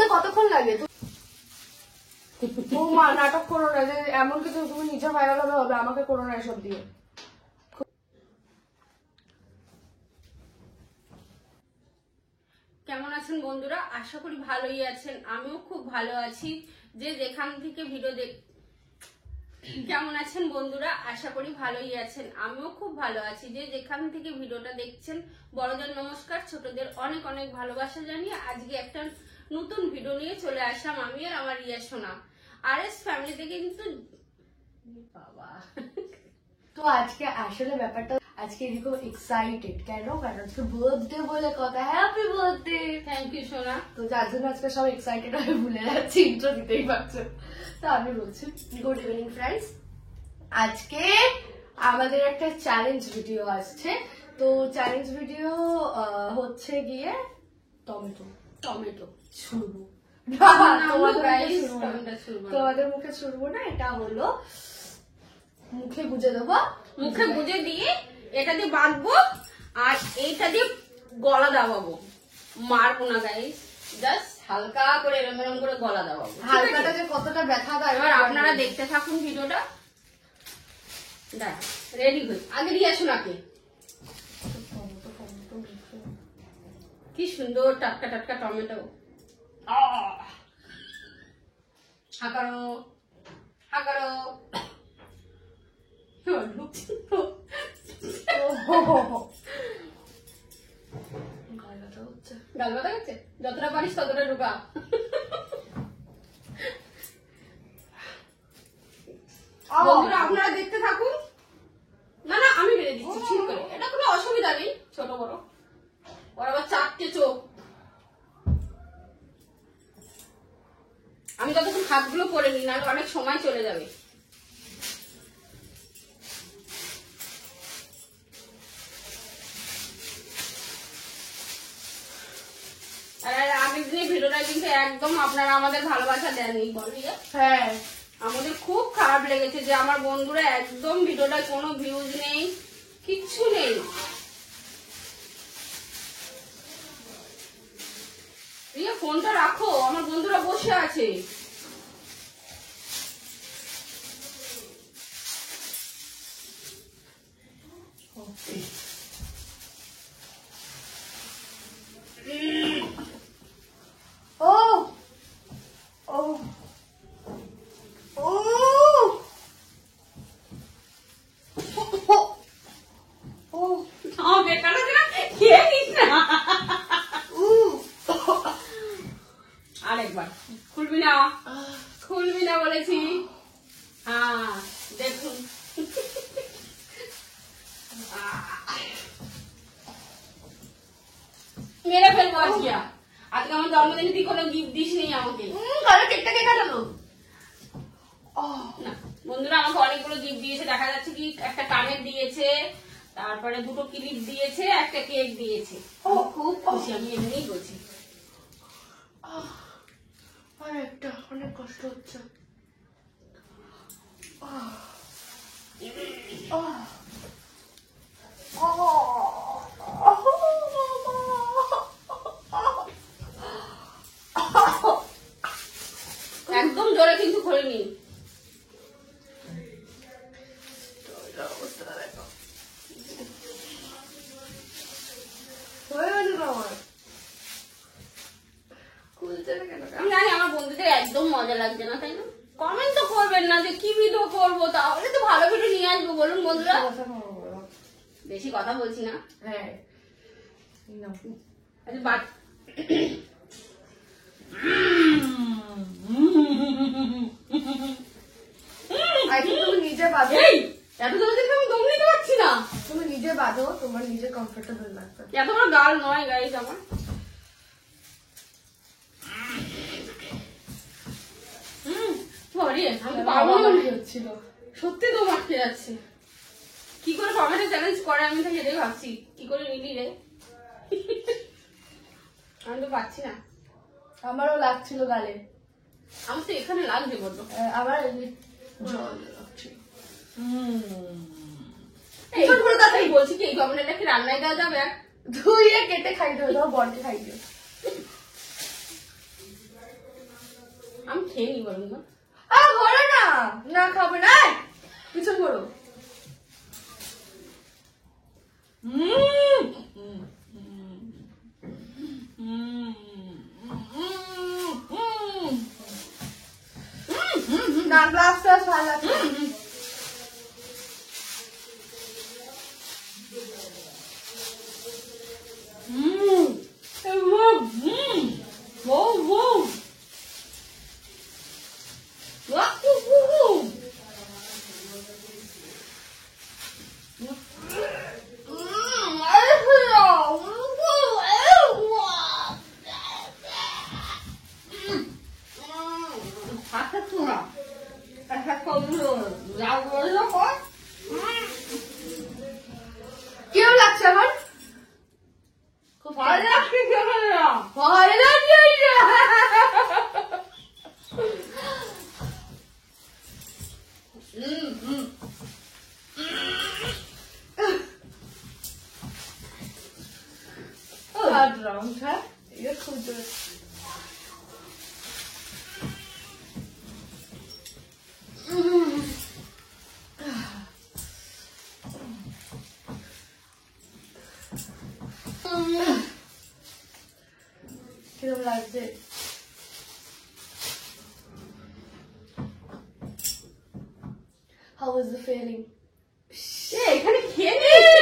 হতে কতক্ষণ লাগে? ও মা নাটক করো না, যে এমন কিছু তুমি নিজে ভাইরাল হবে, আমাকে করো না এসব দিয়ে। কেমন আছেন বন্ধুরা? আশা করি ভালোই আছেন, আমিও খুব ভালো আছি। যে যেখান থেকে ভিডিও কেমন আছেন বন্ধুরা? আশা করি ভালোই আছেন, আমিও খুব ভালো আছি। যে যেখান থেকে ভিডিওটা দেখছেন, বড়দের নমস্কার, ছোটদের অনেক অনেক ভালোবাসা জানিয়ে আজকে একটা নতুন ভিডিও নিয়ে চলে আসলাম আমি আর আমার রিয়া সোনা। RS ফ্যামিলি থেকে কিন্তু বাবা তো আজকে আসলে ব্যাপারটা, আজকে এদিকে এক্সাইটেড কেন, কারণ আজকে বার্থডে বলে কথা। Happy birthday. থ্যাংক ইউ সোনা। তো যার জন্য আজকে সব এক্সাইটেড হয়ে ভুলে যাচ্ছি, ইন্ট্রো দিতেই পারছো। তো আমি বলছি গুড ইভিনিং ফ্রেন্ডস। আজকে আমাদের একটা চ্যালেঞ্জ ভিডিও আসছে। তো চ্যালেঞ্জ ভিডিও হচ্ছে গিয়ে টমেটো টমেটো ছুড়বো। ছুড়বো তোমাদের মুখে ছুড়বো না, এটা হলো মুখে গুজে দেবো। মুখে গুজে দিয়ে এটা দিয়ে বাঁধবো আর এইটা দিয়ে গলা দাবাবো, মারবো না গাইস, জাস্ট হালকা করে এরম এরম করে গলা দাবাবো। হালকাটা যে কতটা ব্যথা দেয় এবার আপনারা দেখতে থাকুন ভিডিওটা। রেডি হই, আগে দিয়ে আসুন। আগে কি সুন্দর টাটকা টাটকা টমেটো। হাঁকারো হাঁকারো গাল ব্যথা করছে, যতটা পারিস ততটা ঢুকা। বন্ধুরা আপনারা দেখতে থাকুন। না না আমি বেড়ে দিচ্ছি ঠিক করে, এটা কোনো অসুবিধা নেই। ছোট বড় ওর আবার 4টে চোখ। আমি যতক্ষণ হাতগুলো করে নিই, না অনেক সময় চলে যাবে। আগের দিনের ভিডিওটা কিন্তু একদম আপনারা আমাদের ভালোবাসা দেননি, বলি। হ্যাঁ, আমাদের খুব খারাপ লেগেছে যে আমার বন্ধুরা একদম ভিডিওটায় কোনো ভিউজ নেই, কিচ্ছু নেই। রিয়া ফোনটা রাখো, আমার বন্ধুরা বসে আছে। ও ও ও বেকার খেয়ে নিস না। আরেকবার খুলবি না, খুলবি না বলেছি। হ্যাঁ দেখুন, মেরে ফেলবো আজকে। আজকে আমার জন্মদিনে তুই কোনো গিফট দিস নি আমাকে। কেকটা কে কাটালো? না বন্ধুরা আমাকে অনেকগুলো গিফট দিয়েছে, দেখা যাচ্ছে কি একটা কানের দিয়েছে, তারপরে 2টো ক্লিপ দিয়েছে, একটা কেক দিয়েছে। খুব খুশি আমি, এমনিই বলছি। একটা অনেক কষ্ট হচ্ছে। একদম জোরে কিন্তু খোলেনি। আমি জানি আমার বন্ধুদের একদম মজা লাগছে না, তাই না? কমেন্ট তো করবেন না যে কি ভিডিও করবো, তাহলে তো ভালো ভিডিও নিয়ে আসবো। বলুন বন্ধুরা, বেশি কথা বলছি না। হ্যাঁ, তুমি নিজে বাঁধো। এত জোরে দেখে আমি দম নিতে পারছি না। তুমি নিজে বাঁধো, তোমার নিজে কমফোর্টেবল লাগবে। এত বড় গাল নয় গাইস আমার। সত্যি তো মারতে যাচ্ছে। কি করে টমেটো চ্যালেঞ্জ করে আমি তো সেটাই ভাবছি, কি করে নিলি রে। আমি তো পাচ্ছি না। আমারও লাগছিল গালে, আমার তো এখানে লাগছে বড্ড। আবার জল লাগছিল। বলছি কি এই টমেটোটা কি রান্নায় দেওয়া যাবে? ধুইয়ে কেটে খাই দেবো, বলকে খাই দিও। খেয়ে নি বলুন না। ঘোরো না, না খাবে না, পিছন ঘোরো। না গ্লাস টাস ভালো লাগছে। কেমন লাগছে আমার? খুব ভালো লাগছে খেয়ে। ভালো লাগছে। Third round, huh? You're cool to it. কিরকম লাগছে? How was the feeling? এখানে খেয়ে নিয়েছি।